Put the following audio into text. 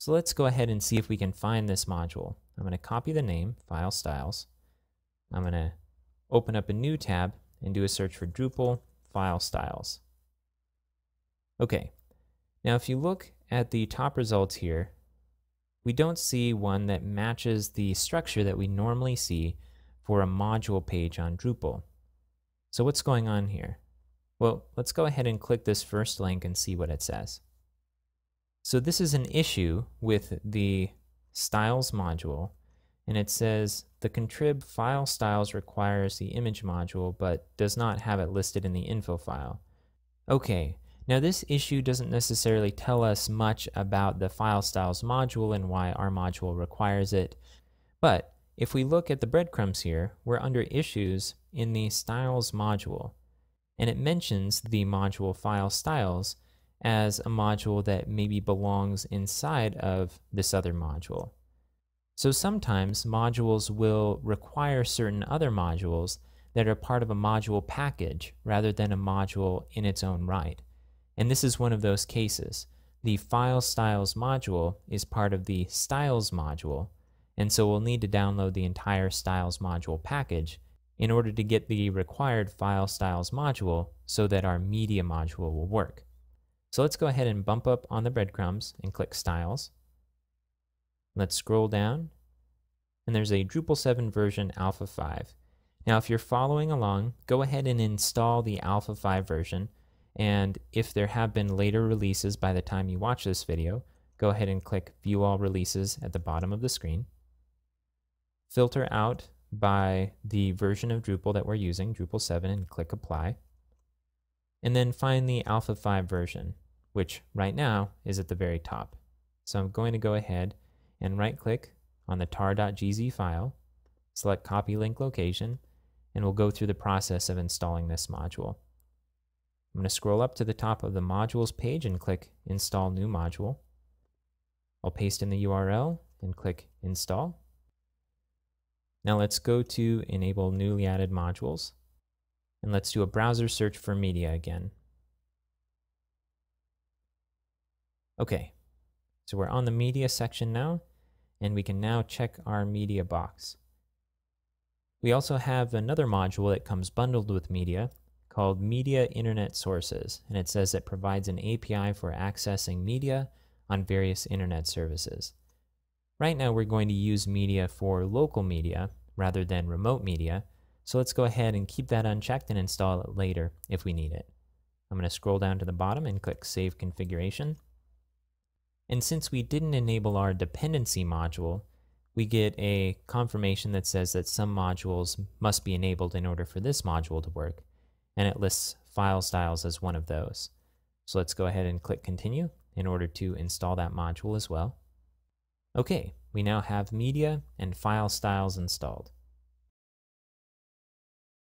So let's go ahead and see if we can find this module. I'm going to copy the name, File Styles. I'm going to open up a new tab and do a search for Drupal File Styles. Okay, now if you look at the top results here, we don't see one that matches the structure that we normally see for a module page on Drupal. So what's going on here? Well, let's go ahead and click this first link and see what it says. So this is an issue with the styles module, and it says the contrib file styles requires the image module but does not have it listed in the info file. Okay, now this issue doesn't necessarily tell us much about the file styles module and why our module requires it, but if we look at the breadcrumbs here, we're under issues in the styles module, and it mentions the module file styles as a module that maybe belongs inside of this other module. So sometimes modules will require certain other modules that are part of a module package rather than a module in its own right. And this is one of those cases. The file styles module is part of the styles module, and so we'll need to download the entire styles module package in order to get the required file styles module so that our media module will work. So let's go ahead and bump up on the breadcrumbs and click Styles. Let's scroll down, and there's a Drupal 7 version Alpha 5. Now if you're following along, go ahead and install the Alpha 5 version, and if there have been later releases by the time you watch this video, go ahead and click View All Releases at the bottom of the screen. Filter out by the version of Drupal that we're using, Drupal 7, and click Apply. And then find the Alpha 5 version, which right now is at the very top. So I'm going to go ahead and right-click on the tar.gz file, select Copy Link Location, and we'll go through the process of installing this module. I'm going to scroll up to the top of the Modules page and click Install New Module. I'll paste in the URL and click Install. Now let's go to Enable Newly Added Modules. And let's do a browser search for media again. Okay, so we're on the media section now, and we can now check our media box. We also have another module that comes bundled with media called Media Internet Sources, and it says it provides an API for accessing media on various internet services. Right now we're going to use media for local media rather than remote media, so let's go ahead and keep that unchecked and install it later if we need it. I'm going to scroll down to the bottom and click Save Configuration. And since we didn't enable our dependency module, we get a confirmation that says that some modules must be enabled in order for this module to work, and it lists file styles as one of those. So let's go ahead and click Continue in order to install that module as well. Okay, we now have media and file styles installed.